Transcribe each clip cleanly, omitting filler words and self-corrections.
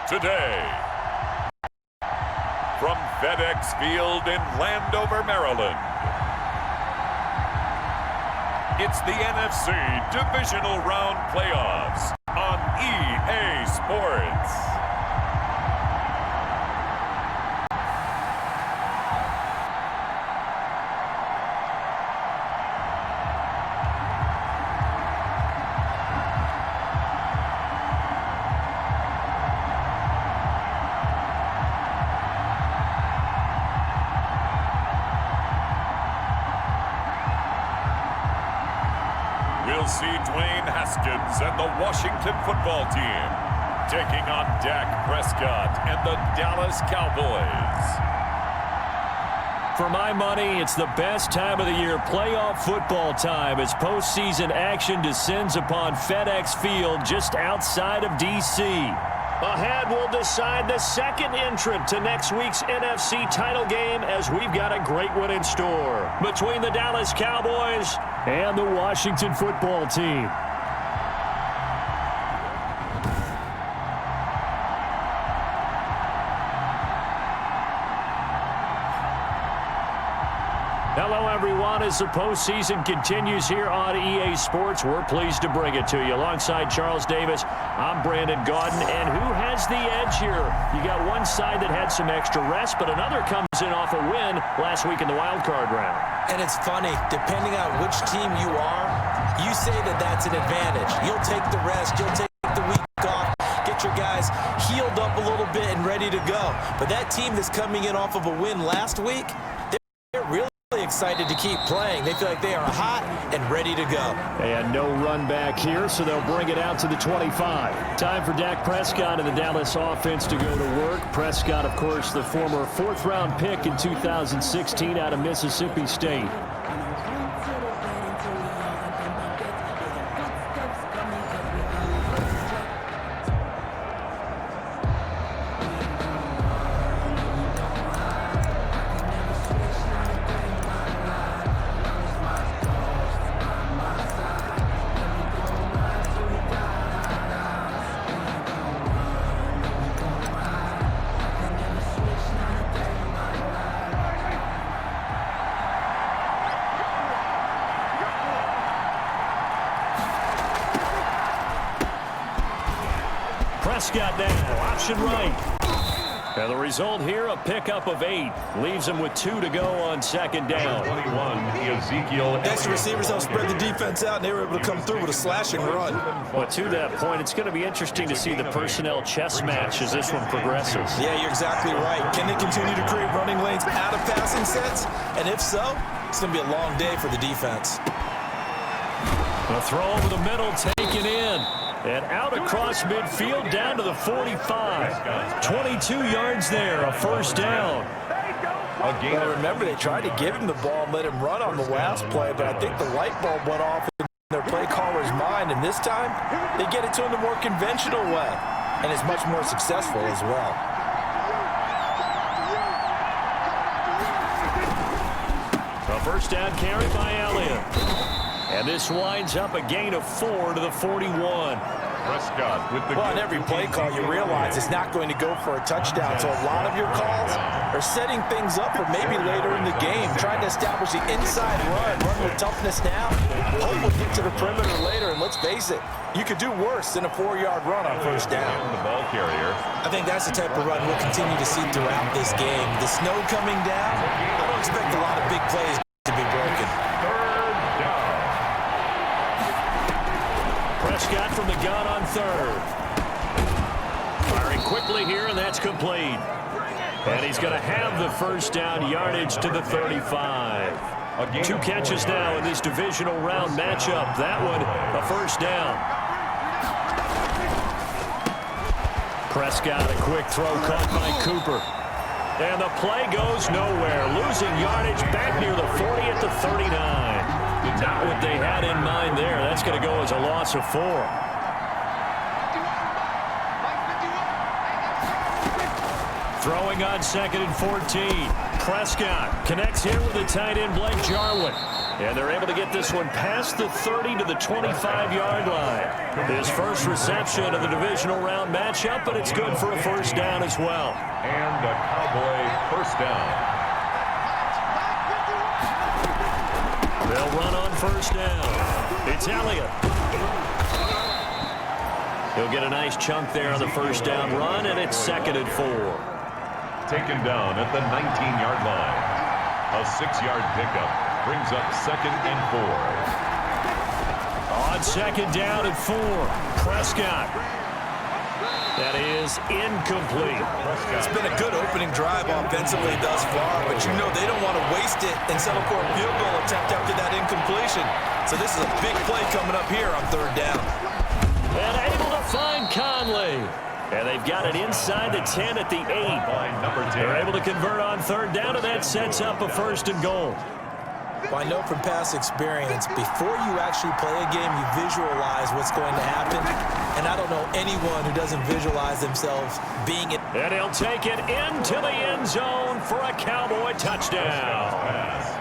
Today, from FedEx Field in Landover, Maryland, it's the NFC Divisional Round Playoffs on EA Sports. We'll see Dwayne Haskins and the Washington football team taking on Dak Prescott and the Dallas Cowboys. For my money, it's the best time of the year, playoff football time, as postseason action descends upon FedEx Field just outside of D.C. Ahead, we'll decide the second entrant to next week's NFC title game, as we've got a great one in store between the Dallas Cowboys and the Washington football team. Hello, everyone. As the postseason continues here on EA Sports, we're pleased to bring it to you. Alongside Charles Davis, I'm Brandon Gaudin. And who has the edge here? You got one side that had some extra rest, but another comes in off a win last week in the wild card round. And it's funny, depending on which team you are, you say that that's an advantage. You'll take the rest, you'll take the week off, get your guys healed up a little bit and ready to go. But that team that's coming in off of a win last week, they're really excited to keep playing. They feel like they are hot and ready to go. And no run back here, so they'll bring it out to the 25. Time for Dak Prescott and the Dallas offense to go to work. Prescott, of course, the former fourth-round pick in 2016 out of Mississippi State. Prescott now, option right. And the result here, a pickup of 8. Leaves him with 2 to go on second down. 21, Ezekiel. Extra receivers don't spread the defense out, and they were able to come through with a slashing run. Well, to that point, it's going to be interesting to see the personnel chess match as this one progresses. Yeah, you're exactly right. Can they continue to create running lanes out of passing sets? And if so, It's going to be a long day for the defense. The throw over the middle, taken in. And out across midfield, down to the 45. 22 yards there, a first down. Well, remember, they tried to give him the ball and let him run on the last play, but I think the light bulb went off in their play caller's mind, and this time they get it to him the more conventional way, and it's much more successful as well. A first down carry by Elliott. And this winds up a gain of 4 to the 41. Prescott with the Well, on every play call, you realize it's not going to go for a touchdown, so a lot of your calls are setting things up for maybe later in the game, trying to establish the inside run with toughness now. Hope we'll get to the perimeter later, and let's face it, you could do worse than a 4-yard run on first down. The ball carrier. I think that's the type of run we'll continue to see throughout this game. The snow coming down, I don't expect a lot of big plays to be broken. Third down. Prescott from the gun on third. Firing quickly here, and that's complete. And he's going to have the first down, yardage to the 35. 2 catches now in this divisional round matchup. That one, a first down. Prescott, a quick throw caught by Cooper. And the play goes nowhere. Losing yardage back near the 40 at the 39. Not what they had in mind there. That's going to go as a loss of 4. Throwing on 2nd and 14. Prescott connects here with the tight end Blake Jarwin. And they're able to get this one past the 30 to the 25-yard line. His first reception of the divisional round matchup, but it's good for a first down as well. And a Cowboy first down. They'll run on first down. It's Elliott. He'll get a nice chunk there on the first down run, and it's 2nd and 4. Taken down at the 19-yard line. A 6-yard pickup brings up 2nd and 4. On 2nd down and 4. Prescott. That is incomplete. It's been a good opening drive offensively thus far, but you know they don't want to waste it and settle for a field goal attempt after that incompletion. So this is a big play coming up here on 3rd down. And able to find Conley. And they've got it inside the 10 at the 8. They're able to convert on 3rd down, and that sets up a 1st and goal. Well, I know from past experience, before you actually play a game, you visualize what's going to happen. And I don't know anyone who doesn't visualize themselves being it. And he'll take it into the end zone for a Cowboy touchdown.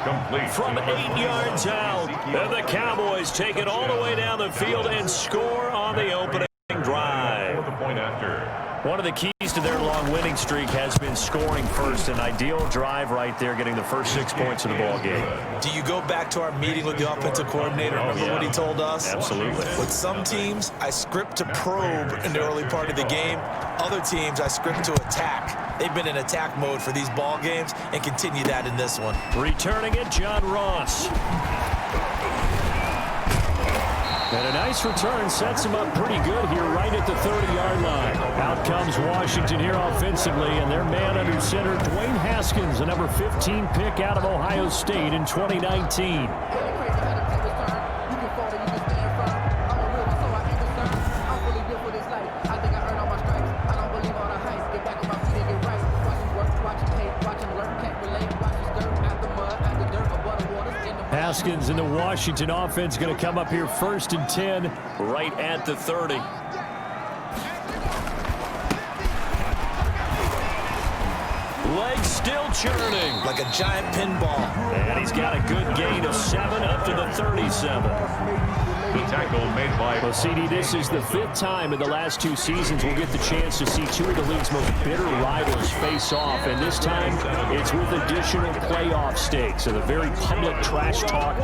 Complete. From 8 yards out, and the Cowboys take it all the way down the field and score on the opening drive. For the point after. One of the keys to their long winning streak has been scoring first. An ideal drive right there, getting the first 6 points of the ball game. Do you go back to our meeting with the offensive coordinator? Remember what he told us? Absolutely. With some teams, I script to probe in the early part of the game. Other teams, I script to attack. They've been in attack mode for these ball games and continue that in this one. Returning it, John Ross. And a nice return sets him up pretty good here right at the 30-yard line. Out comes Washington here offensively, and their man under center, Dwayne Haskins, a number 15 pick out of Ohio State in 2019. Haskins in the Washington offense going to come up here 1st and 10 right at the 30. Legs still churning. Like a giant pinball. And he's got a good gain of 7 up to the 37. The tackle made by... Well, CD, this is the 5th time in the last 2 seasons we'll get the chance to see 2 of the league's most bitter rivals face off, and this time it's with additional playoff stakes and a very public trash talk.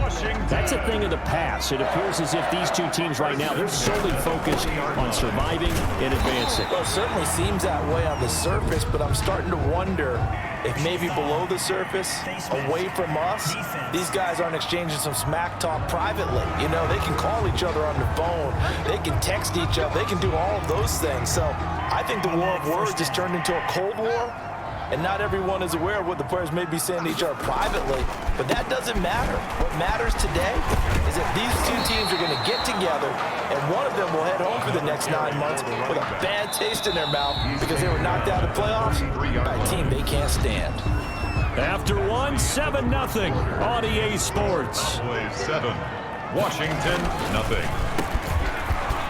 That's a thing of the past. It appears as if these 2 teams right now, they're solely focused on surviving and advancing. Well, it certainly seems that way on the surface, but I'm starting to wonder if maybe below the surface, away from us, these guys aren't exchanging some smack talk privately. You know, they can call each other on the phone. They can text each other. They can do all of those things. So I think the war of words has turned into a Cold War. and not everyone is aware of what the players may be saying to each other privately, but that doesn't matter. What matters today is that these two teams are going to get together, and one of them will head home for the next 9 months with a bad taste in their mouth because they were knocked out of the playoffs by a team they can't stand. After one, 7-0 on EA Sports. Cowboys 7, Washington nothing.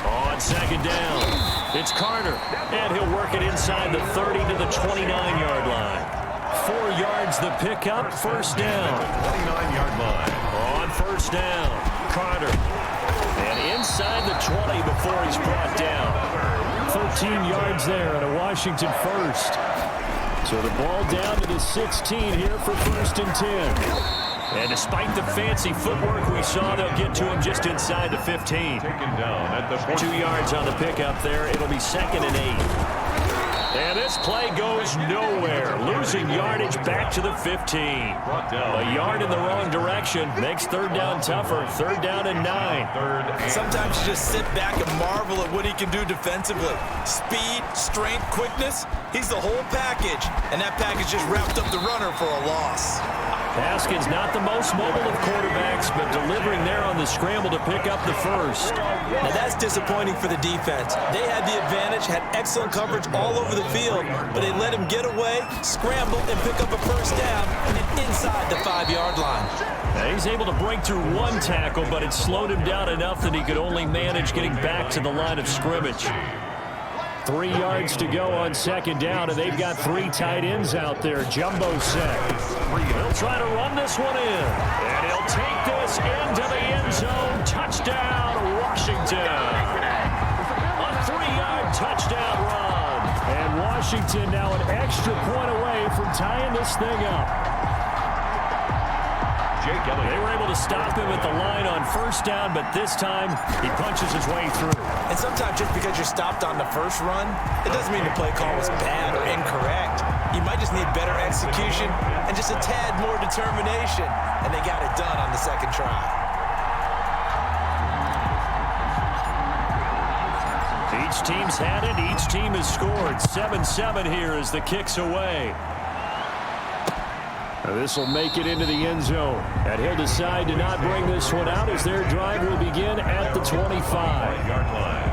On second down, it's Carter, and he'll work it inside the 30 to the 29-yard line. 4 yards the pickup, first down. 29-yard line. On first down, Carter. And inside the 20 before he's brought down. 13 yards there and a Washington first. So the ball down to the 16 here for first and 10. And despite the fancy footwork we saw, they'll get to him just inside the 15. Taken down at the 2 yards on the pickup there. It'll be second and 8. And this play goes nowhere. Losing yardage back to the 15. A yard in the wrong direction makes third down tougher. Third down and 9. Sometimes you just sit back and marvel at what he can do defensively. Speed, strength, quickness. He's the whole package. And that package just wrapped up the runner for a loss. Haskins not the most mobile of quarterbacks, but delivering there on the scramble to pick up the first. Now that's disappointing for the defense. They had the advantage, had excellent coverage all over the field, but they let him get away, scramble, and pick up a first down, and inside the 5-yard line. Now he's able to break through one tackle, but it slowed him down enough that he could only manage getting back to the line of scrimmage. 3 yards to go on second down, and they've got 3 tight ends out there. Jumbo set. He'll try to run this one in, and he'll take this into the end zone. Touchdown, Washington. A 3-yard touchdown run. And Washington now an extra point away from tying this thing up. They were able to stop him at the line on first down, but this time he punches his way through. And sometimes just because you're stopped on the first run, it doesn't mean the play call was bad or incorrect. You might just need better execution and just a tad more determination, and they got it done on the second try. Each team's had it. Each team has scored. 7-7 here as the kick's away. This will make it into the end zone. And he'll decide to not bring this one out as their drive will begin at the 25.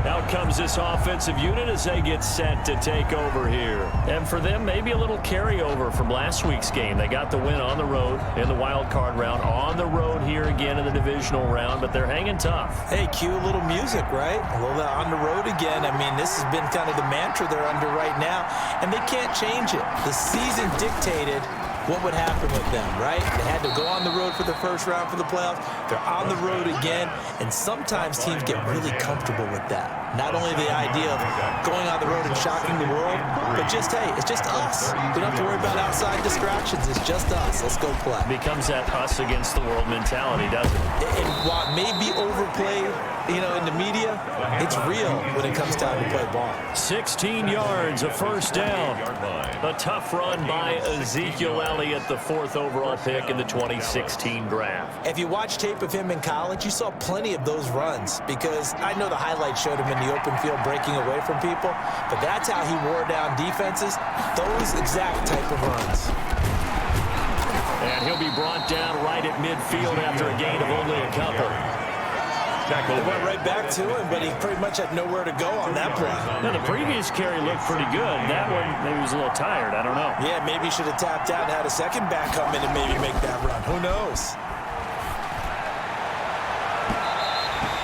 Out comes this offensive unit as they get set to take over here. And for them, maybe a little carryover from last week's game. They got the win on the road in the wild card round. On the road here again in the divisional round, but they're hanging tough. Hey, cue a little music, right? A little on the road again. I mean, this has been kind of the mantra they're under right now, and they can't change it. The season dictated what would happen with them, right? They had to go on the road for the first round for the playoffs. They're on the road again, and sometimes teams get really comfortable with that. Not only the idea of going on the road and shocking the world, but just, hey, it's just us. We don't have to worry about outside distractions. It's just us. Let's go play. Becomes that us against the world mentality, doesn't it? And while it may be overplayed, you know, in the media, it's real when it comes time to play ball. 16 yards, a first down. A tough run by Ezekiel Elliott, the 4th overall pick in the 2016 draft. If you watch tape of him in college, you saw plenty of those runs because I know the highlights showed him in the open field breaking away from people, but that's how he wore down defenses, those exact type of runs. And he'll be brought down right at midfield after a gain of only a couple. They went right back to him, but he pretty much had nowhere to go on that play. Now, the previous carry looked pretty good. That one, maybe he was a little tired. I don't know. Yeah, maybe he should have tapped out and had a second back come in and maybe make that run. Who knows?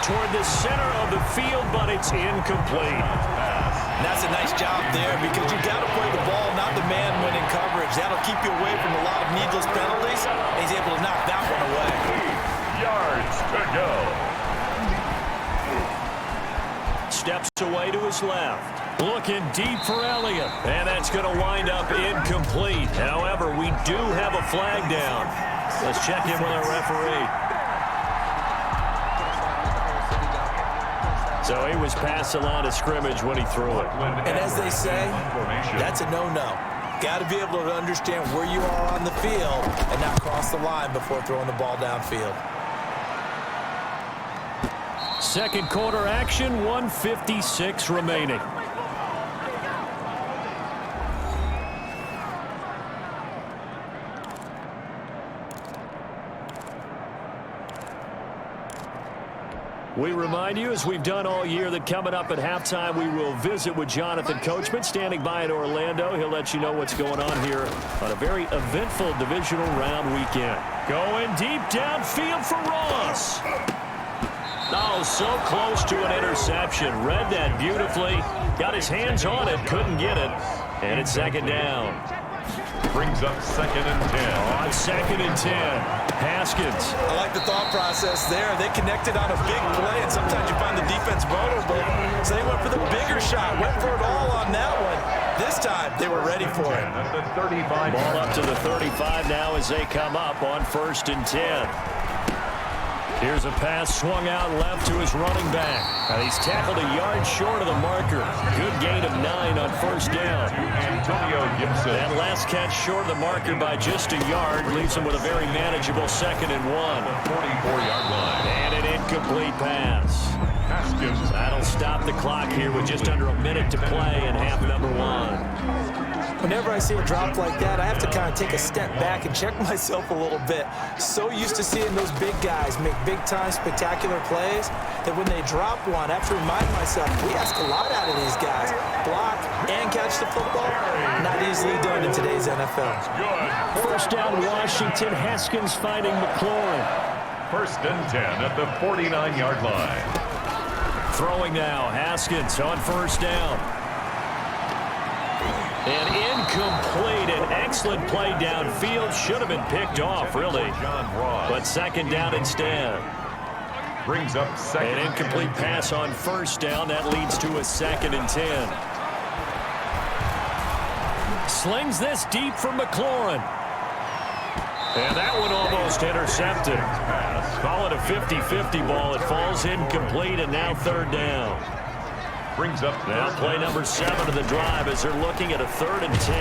Toward the center of the field, but it's incomplete. And that's a nice job there because you got to play the ball, not the man-winning coverage. That'll keep you away from a lot of needless penalties. And he's able to knock that one away. 8 yards to go. Steps away to his left. Looking deep for Elliott. And that's going to wind up incomplete. However, we do have a flag down. Let's check in with our referee. So he was past the line of scrimmage when he threw it. And as they say, that's a no-no. Got to be able to understand where you are on the field and not cross the line before throwing the ball downfield. Second quarter action, 1:56 remaining. We remind you, as we've done all year, that coming up at halftime, we will visit with Jonathan Coachman, standing by in Orlando. He'll let you know what's going on here on a very eventful divisional round weekend. Going deep downfield for Ross. Oh, so close to an interception. Read that beautifully. Got his hands on it, couldn't get it. And it's second down. Brings up 2nd and 10. On 2nd and 10, Haskins. I like the thought process there. They connected on a big play, and sometimes you find the defense vulnerable. So they went for the bigger shot, went for it all on that one. This time, they were ready for it. At the 35. Ball up to the 35 now as they come up on 1st and 10. Here's a pass swung out left to his running back. And he's tackled a yard short of the marker. Good gain of 9 on 1st down. Antonio Gibson. That last catch short of the marker by just a yard leaves him with a very manageable 2nd and 1. 44-yard line. And an incomplete pass. Haskins. That'll stop the clock here with just under a minute to play in half number 1. Whenever I see a drop like that, I have to kind of take a step back and check myself a little bit. So used to seeing those big guys make big-time spectacular plays that when they drop one, I have to remind myself, we ask a lot out of these guys. Block and catch the football, not easily done in today's NFL. First down, Washington. Haskins finding McLaurin. 1st and 10 at the 49-yard line. Throwing now, Haskins on 1st down. An incomplete, an excellent play downfield. Should have been picked off, really. But 2nd down instead. Brings up 2nd. An incomplete pass on 1st down. That leads to a 2nd and 10. Slings this deep for McLaurin. And that one almost intercepted. Call it a 50-50 ball. It falls incomplete, and now 3rd down. Brings up now play number 7 of the drive as they're looking at a 3rd and 10.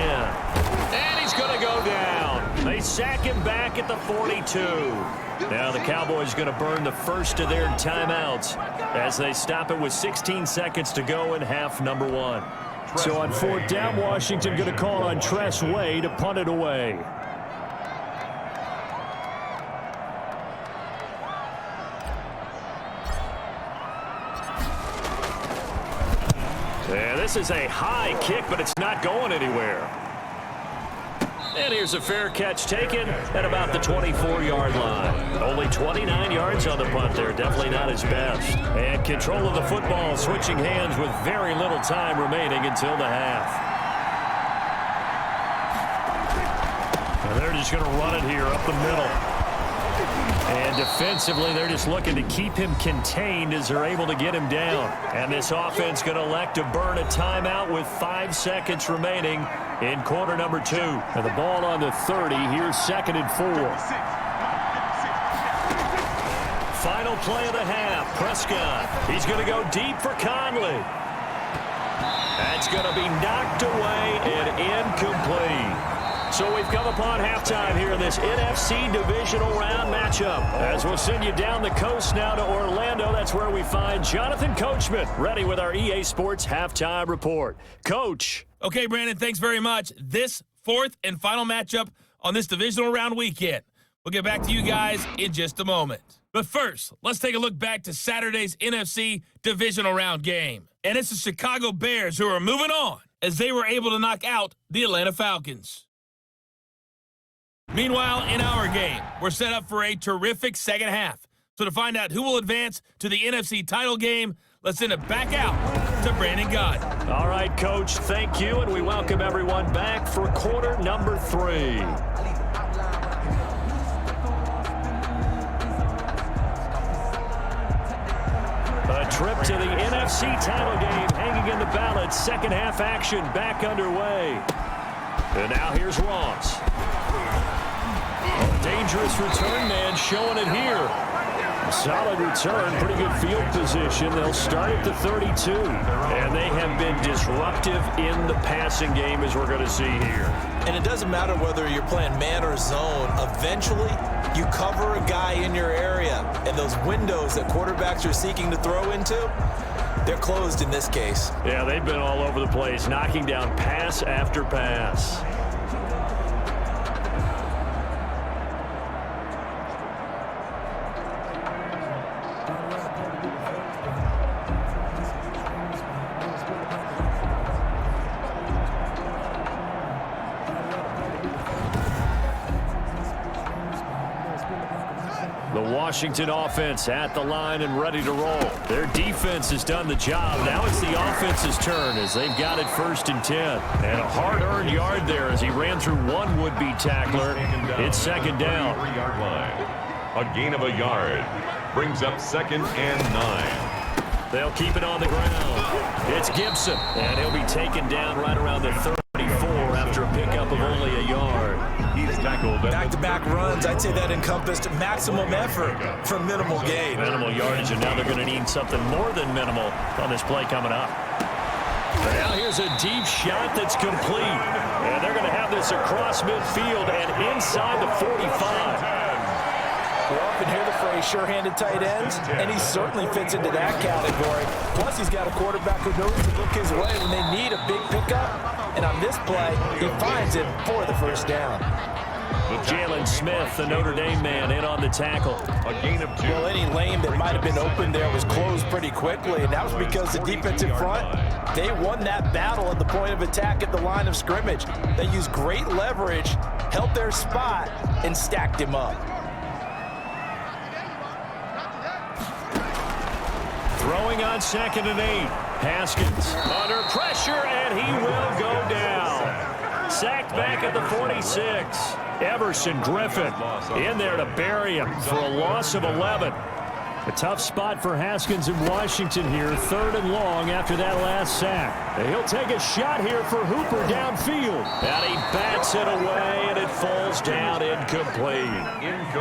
And he's going to go down. They sack him back at the 42. Now the Cowboys going to burn the first of their timeouts as they stop it with 16 seconds to go in half number 1. So on 4th down, Washington going to call on Tress Way to punt it away. Yeah, this is a high kick, but it's not going anywhere. And here's a fair catch taken at about the 24-yard line. Only 29 yards on the punt there. Definitely not his best. And control of the football, switching hands with very little time remaining until the half. And they're just going to run it here up the middle. And defensively, they're just looking to keep him contained as they're able to get him down. And this offense going to elect to burn a timeout with 5 seconds remaining in quarter number 2. And the ball on the 30. Here's 2nd and 4. Final play of the half. Prescott. He's going to go deep for Conley. That's going to be knocked away and incomplete. So we've come upon halftime here in this NFC divisional round matchup. As we'll send you down the coast now to Orlando, that's where we find Jonathan Coachman, ready with our EA Sports halftime report. Coach. Okay, Brandon, thanks very much. This 4th and final matchup on this divisional round weekend. We'll get back to you guys in just a moment. But first, let's take a look back to Saturday's NFC divisional round game. And it's the Chicago Bears who are moving on as they were able to knock out the Atlanta Falcons. Meanwhile, in our game, we're set up for a terrific second half. So to find out who will advance to the NFC title game, let's send it back out to Brandon Godden. All right, Coach, thank you, and we welcome everyone back for quarter number 3. A trip to the NFC title game hanging in the balance. Second half action back underway. And now here's Ross. Dangerous return man showing it here. Solid return, pretty good field position. They'll start at the 32. And they have been disruptive in the passing game, as we're going to see here. And it doesn't matter whether you're playing man or zone. Eventually, you cover a guy in your area. And those windows that quarterbacks are seeking to throw into, they're closed in this case. Yeah, they've been all over the place, knocking down pass after pass. Washington offense at the line and ready to roll. Their defense has done the job. Now it's the offense's turn as they've got it 1st and 10. And a hard-earned yard there as he ran through one would-be tackler. It's 2nd down. 3-yard line. A gain of a yard. Brings up 2nd and 9. They'll keep it on the ground. It's Gibson, and he'll be taken down right around the 34 after a pickup of only a yard. He's tackled. Back-to-back runs, I'd say that encompassed maximum effort for minimal gain. Minimal yardage, and now they're going to need something more than minimal on this play coming up. Now here's a deep shot that's complete. And they're going to have this across midfield and inside the 45. We often hear the phrase sure-handed tight ends, and he certainly fits into that category. Plus, he's got a quarterback who knows to look his way when they need a big pickup. And on this play, he finds it for the 1st down. Jalen Smith, the Notre Dame man, in on the tackle. A gain of 2. Well, any lane that might have been open there was closed pretty quickly, and that was because the defensive front, they won that battle at the point of attack at the line of scrimmage. They used great leverage, held their spot, and stacked him up. Throwing on 2nd and 8. Haskins under pressure, and he will go down. Sacked back at the 46. Everson Griffin in there to bury him for a loss of 11. A tough spot for Haskins in Washington here. 3rd and long after that last sack. And he'll take a shot here for Hooper downfield. And he bats it away, and it falls down incomplete.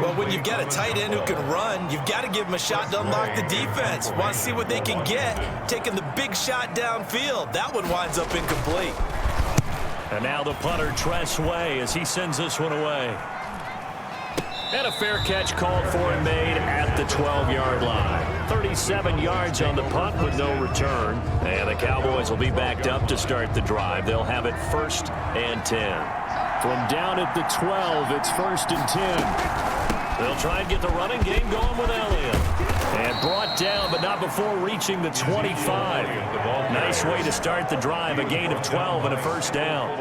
Well, when you've got a tight end who can run, you've got to give him a shot to unlock the defense. Want to see what they can get, taking the big shot downfield. That one winds up incomplete. And now the punter, Tress Way, as he sends this one away. And a fair catch called for and made at the 12-yard line. 37 yards on the punt with no return. And the Cowboys will be backed up to start the drive. They'll have it 1st and 10. From down at the 12, it's 1st and 10. They'll try and get the running game going with Elliott. And brought down, but not before reaching the 25. Nice way to start the drive. A gain of 12 and a 1st down.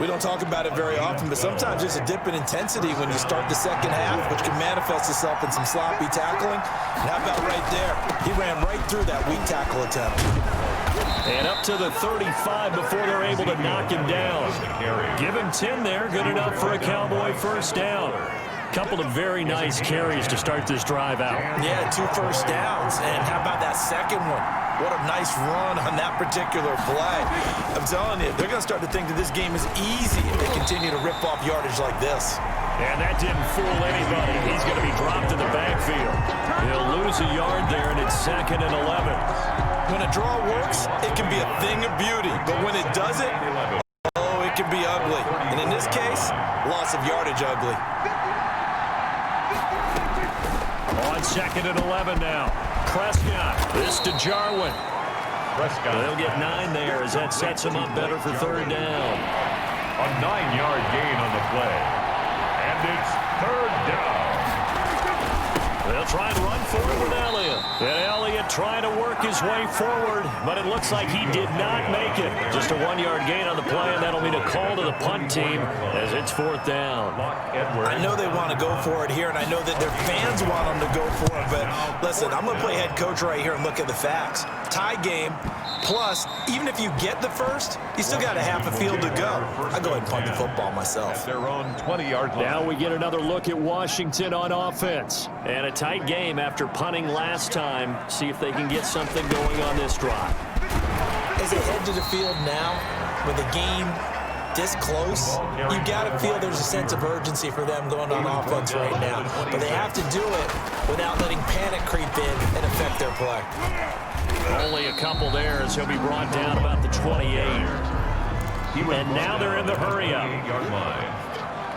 We don't talk about it very often, but sometimes there's a dip in intensity when you start the 2nd half, which can manifest itself in some sloppy tackling. And how about right there? He ran right through that weak tackle attempt. And up to the 35 before they're able to knock him down. Give him 10 there. Good enough for a Cowboy 1st down. Couple of very nice carries to start this drive out. Yeah, 2 first downs. And how about that second one? What a nice run on that particular play. I'm telling you, they're going to start to think that this game is easy if they continue to rip off yardage like this. And that didn't fool anybody. He's going to be dropped in the backfield. He'll lose a yard there, and it's 2nd and 11. When a draw works, it can be a thing of beauty. But when it doesn't, oh, it can be ugly. And in this case, loss of yardage ugly. On 2nd and 11 now. Prescott. This to Jarwin. Prescott. They'll get 9 there as that sets him up better for 3rd down. A 9-yard gain on the play. And it's 3rd down. They'll try and run forward with Elliott. And Elliott trying to work his way forward, but it looks like he did not make it. Just a 1-yard gain on the play, and that'll mean a call to the punt team as it's 4th down. I know they want to go for it here, and I know that their fans want them to go for it, but listen, I'm going to play head coach right here and look at the facts. Tie game, plus, even if you get the first, you still got a half a field to go. I go ahead and punt the football myself. Their own 20-yard line. Now we get another look at Washington on offense. And a tight game after punting last time. See if they can get something going on this drive. As they head to the field now, with the game this close, you got to feel there's a sense of urgency for them going on offense right now. But they have to do it without letting panic creep in and affect their play. Only a couple there as he'll be brought down about the 28. And now they're in the hurry-up. 8-yard line.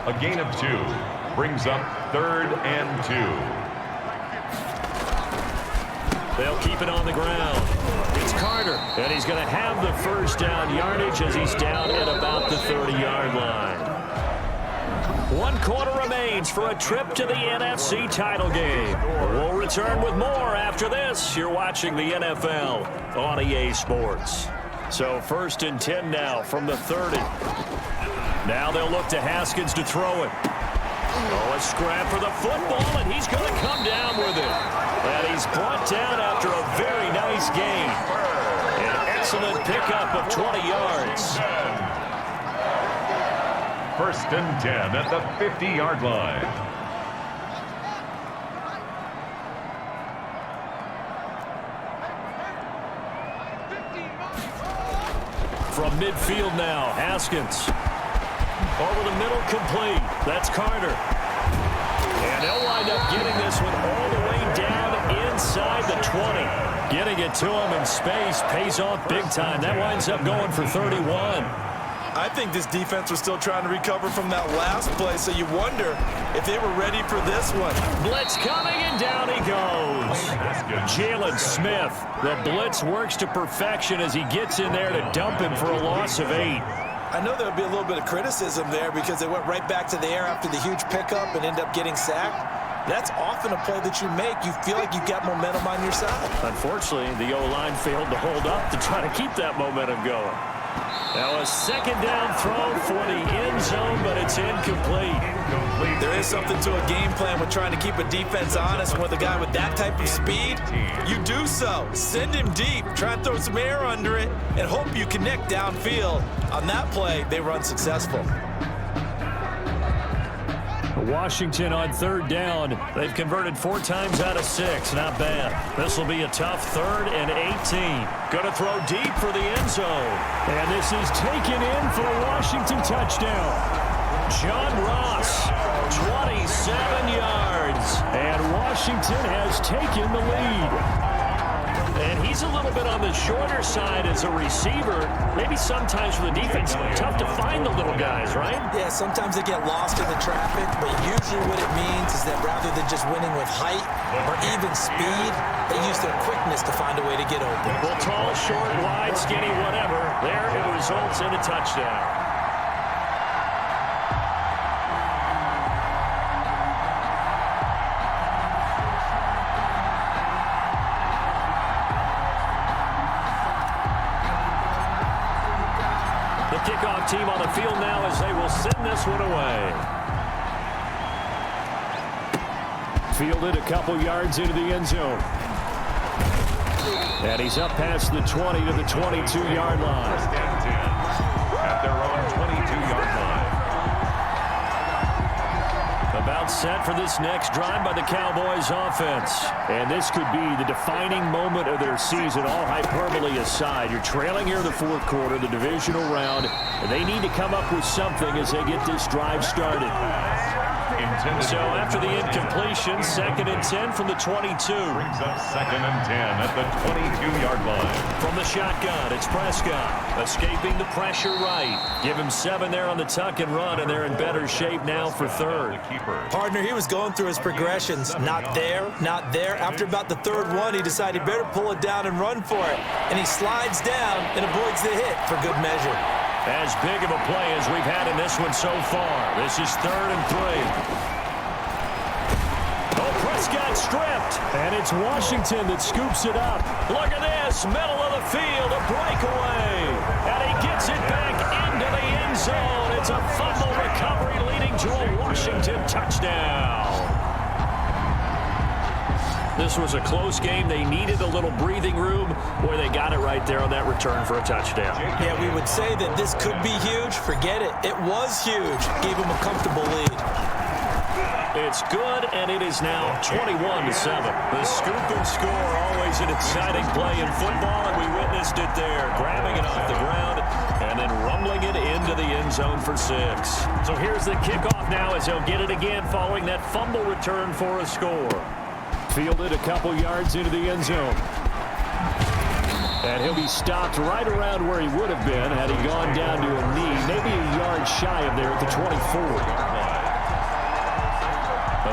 A gain of 2 brings up 3rd and 2. They'll keep it on the ground. It's Carter, and he's going to have the 1st down yardage as he's down at about the 30-yard line. 1 quarter remains for a trip to the NFC title game. We'll return with more after this. You're watching the NFL on EA Sports. So 1st and 10 now from the 30. Now they'll look to Haskins to throw it. Oh, a scrap for the football, and he's going to come down with it. And he's brought down after a very nice gain. An excellent pickup of 20 yards. First and 10 at the 50-yard line. From midfield now, Haskins. Over the middle, complete. That's Carter. And they'll wind up getting this one all the way down inside the 20. Getting it to him in space pays off big time. That winds up going for 31. I think this defense was still trying to recover from that last play, so you wonder if they were ready for this one. Blitz coming, and down he goes. Jalen Smith. The blitz works to perfection as he gets in there to dump him for a loss of 8. I know there would be a little bit of criticism there because they went right back to the air after the huge pickup and end up getting sacked. That's often a play that you make. You feel like you've got momentum on your side. Unfortunately, the O-line failed to hold up to try to keep that momentum going. Now a second down throw for the end zone, but it's incomplete. There is something to a game plan with trying to keep a defense honest. With a guy with that type of speed, you do so. Send him deep, try and throw some air under it, and hope you connect downfield. On that play, they run successful. Washington on third down. They've converted 4 times out of 6. Not bad. This will be a tough 3rd and 18. Going to throw deep for the end zone. And this is taken in for a Washington touchdown. John Ross, 27 yards. And Washington has taken the lead. And he's a little bit on the shorter side as a receiver. Maybe sometimes for the defense, tough to find the little guys, right? Yeah, sometimes they get lost in the traffic, but usually what it means is that rather than just winning with height or even speed, they use their quickness to find a way to get open. Well, tall, short, wide, skinny, whatever. There it results in a touchdown. Kickoff team on the field now as they will send this one away. Fielded a couple yards into the end zone. And he's up past the 20 to the 22-yard line. First and 10 at their own 22-yard line. About set for this next drive by the Cowboys offense. And this could be the defining moment of their season, all hyperbole aside. You're trailing here in the 4th quarter, the divisional round, and they need to come up with something as they get this drive started. So after the incompletion, 2nd and 10 from the 22. Brings up 2nd and 10 at the 22-yard line. From the shotgun, it's Prescott. Escaping the pressure right. Give him 7 there on the tuck and run, and they're in better shape now for 3rd. Partner, he was going through his progressions. Not there, not there. After about the 3rd one, he decided he better pull it down and run for it. And he slides down and avoids the hit for good measure. As big of a play as we've had in this one so far. This is 3rd and 3. Oh, Prescott stripped. And it's Washington that scoops it up. Look at this. Middle of the field, a breakaway. And he gets it back into the end zone. It's a fumble recovery leading to a Washington touchdown. This was a close game. They needed a little breathing room. Boy, they got it right there on that return for a touchdown. Yeah, we would say that this could be huge. Forget it. It was huge. Gave them a comfortable lead. It's good, and it is now 21-7. The scoop and score, always an exciting play in football, and we witnessed it there. Grabbing it off the ground and then rumbling it into the end zone for 6. So here's the kickoff now as he'll get it again following that fumble return for a score. Fielded a couple yards into the end zone. And he'll be stopped right around where he would have been had he gone down to a knee, maybe a yard shy of there at the 24.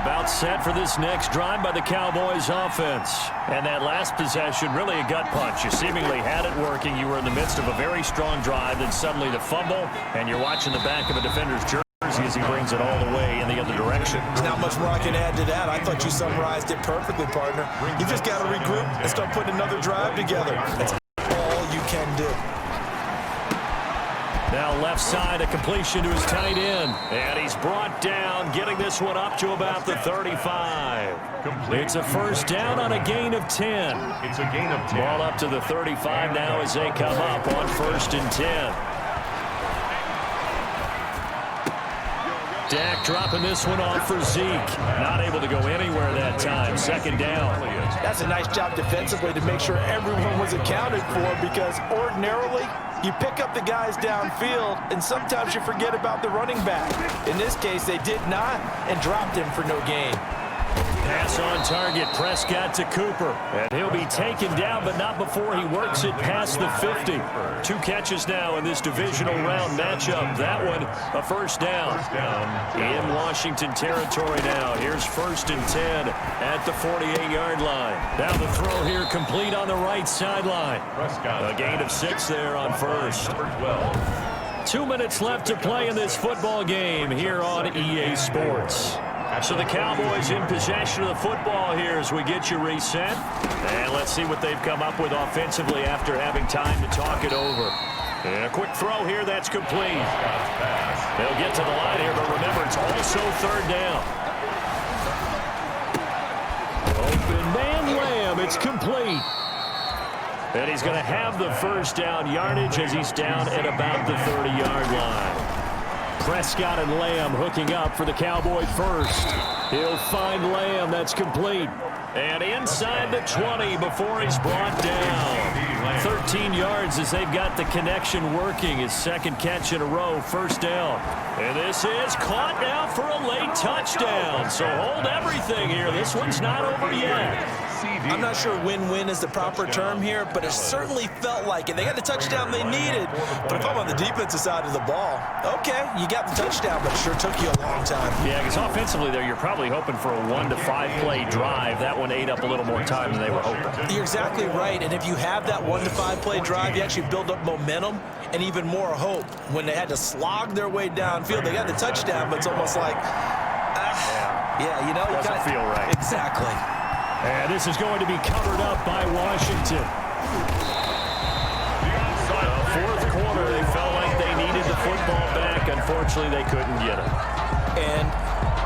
About set for this next drive by the Cowboys offense. And that last possession, really a gut punch. You seemingly had it working. You were in the midst of a very strong drive, then suddenly the fumble, and you're watching the back of a defender's jersey as he brings it all the way in the other direction. There's not much more I can add to that. I thought you summarized it perfectly, partner. You just got to regroup and start putting another drive together. That's all you can do. Now left side, a completion to his tight end. And he's brought down, getting this one up to about the 35. It's a first down on a gain of 10. It's a gain of 10. Ball up to the 35 now as they come up on 1st and 10. Dak dropping this one off for Zeke. Not able to go anywhere that time. 2nd down. That's a nice job defensively to make sure everyone was accounted for, because ordinarily you pick up the guys downfield and sometimes you forget about the running back. In this case, they did not and dropped him for no gain. Pass on target, Prescott to Cooper. And he'll be taken down, but not before he works it past the 50. 2 catches now in this divisional round matchup. That one, a first down. In Washington territory now. Here's 1st and 10 at the 48-yard line. Now the throw here complete on the right sideline. A gain of 6 there on 1st. 2 minutes left to play in this football game here on EA Sports. So the Cowboys in possession of the football here as we get you reset. And let's see what they've come up with offensively after having time to talk it over. And a quick throw here that's complete. They'll get to the line here, but remember, it's also 3rd down. Open man Lamb, it's complete. And he's going to have the first down yardage as he's down at about the 30-yard line. Prescott and Lamb hooking up for the Cowboy first. He'll find Lamb. That's complete. And inside the 20 before he's brought down. 13 yards as they've got the connection working. His 2nd catch in a row, 1st down. And this is caught now for a late touchdown. So hold everything here. This one's not over yet. I'm not sure win-win is the proper term here, but it certainly felt like it. They got the touchdown they needed. But if I'm on the defensive side of the ball, okay, you got the touchdown, but it sure took you a long time. Yeah, because offensively there, you're probably hoping for a 1 to 5 play drive. That one ate up a little more time than they were hoping. You're exactly right, and if you have that 1 to 5 play drive, you actually build up momentum and even more hope. When they had to slog their way downfield, they got the touchdown, but it's almost like, yeah, you know, you doesn't feel right. Exactly. And this is going to be covered up by Washington. Fourth quarter, they felt like they needed the football back. Unfortunately, they couldn't get it. And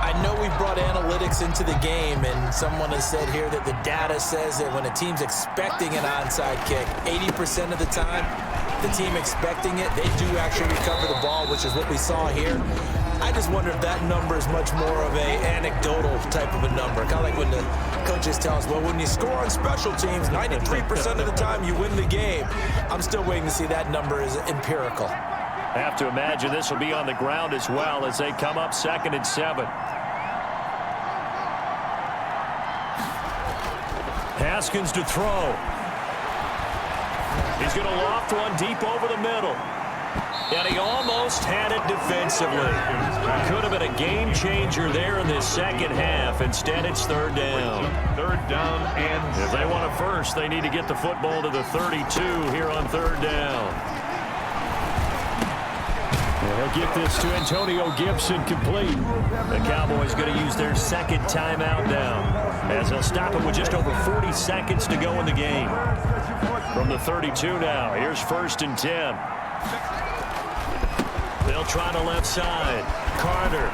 I know we brought analytics into the game, and someone has said here that the data says that when a team's expecting an onside kick, 80% of the time, the team expecting it, they do actually recover the ball, which is what we saw here. I just wonder if that number is much more of a anecdotal type of a number. Kind of like when the coaches tell us, well, when you score on special teams, 93% of the time you win the game. I'm still waiting to see that number is empirical. I have to imagine this will be on the ground as well as they come up 2nd and 7. Haskins to throw. He's going to loft one deep over the middle. And he almost had it defensively. Could have been a game changer there in this 2nd half. Instead, it's 3rd down. 3rd down and if they want a first, they need to get the football to the 32 here on 3rd down. And he'll get this to Antonio Gibson complete. The Cowboys going to use their 2nd timeout now as they'll stop him with just over 40 seconds to go in the game. From the 32 now, here's 1st and 10. They'll try the left side. Carter.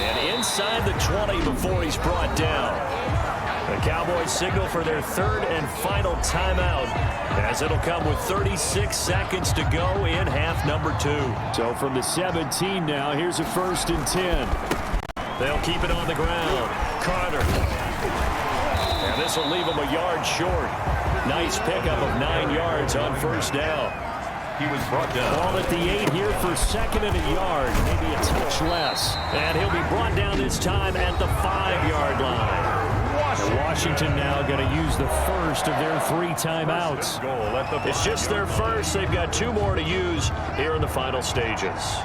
And inside the 20 before he's brought down. The Cowboys signal for their 3rd and final timeout as it'll come with 36 seconds to go in half number 2. So from the 17 now, here's a 1st and 10. They'll keep it on the ground. Carter. And this will leave him a yard short. Nice pickup of 9 yards on 1st down. he was brought down. Ball at the 8 here for 2nd and a yard, maybe a touch less. And he'll be brought down this time at the 5-yard line. Washington now going to use the first of their 3 timeouts. It's just their first. They've got 2 more to use here in the final stages.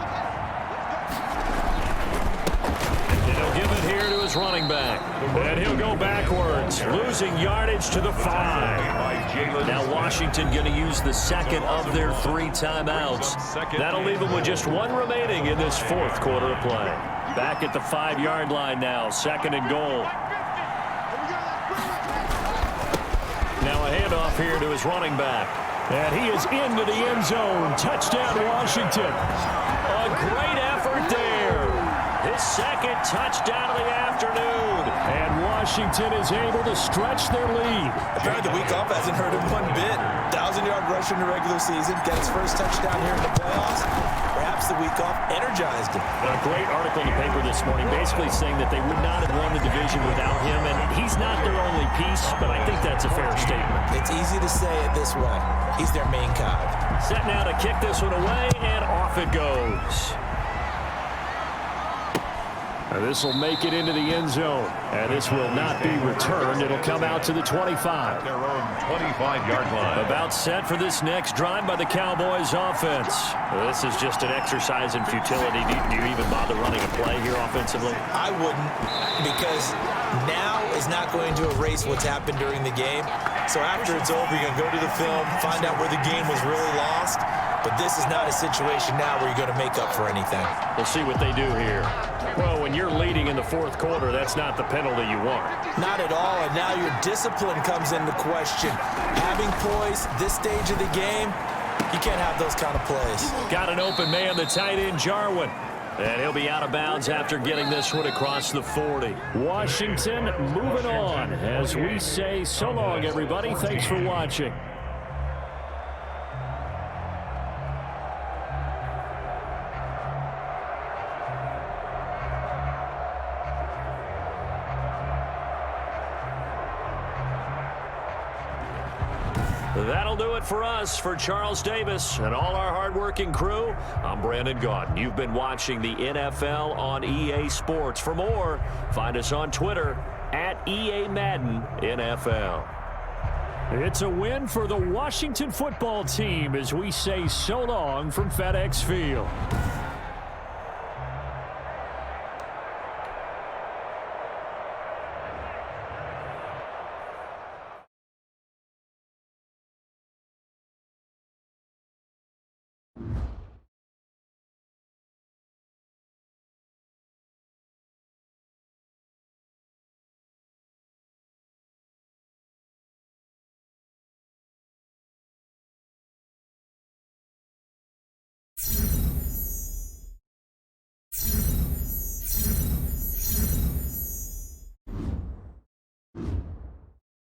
Give it here to his running back. And he'll go backwards, losing yardage to the 5. Now Washington going to use the 2nd of their 3 timeouts. That'll leave them with just 1 remaining in this 4th quarter of play. Back at the 5-yard line now, 2nd and goal. Now a handoff here to his running back. And he is into the end zone. Touchdown, Washington. A great effort there. His second touchdown of the afternoon. And Washington is able to stretch their lead. Apparently the week off hasn't hurt him one bit. 1,000-yard rush in the regular season. Get his first touchdown here in the playoffs. Perhaps the week off energized him. A great article in the paper this morning basically saying that they would not have won the division without him. And he's not their only piece, but I think that's a fair statement. It's easy to say it this way. He's their main cog. Set now to kick this one away, and off it goes. This will make it into the end zone, and this will not be returned. It'll come out to the 25. Their own 25-yard line. About set for this next drive by the Cowboys offense. This is just an exercise in futility. Do you even bother running a play here offensively? I wouldn't, because now is not going to erase what's happened during the game. So after it's over, you're going to go to the film, find out where the game was really lost. But this is not a situation now where you're going to make up for anything. We'll see what they do here. Well, when you're leading in the fourth quarter, that's not the penalty you want. Not at all, and now your discipline comes into question. Having poise this stage of the game, you can't have those kind of plays. Got an open man, the tight end, Jarwin. And he'll be out of bounds after getting this one across the 40. Washington moving on as we say so long, everybody. Thanks for watching. That'll do it for us. For Charles Davis and all our hardworking crew, I'm Brandon Gaudin. You've been watching the NFL on EA Sports. For more, find us on Twitter at EA Madden NFL. It's a win for the Washington football team as we say so long from FedEx Field.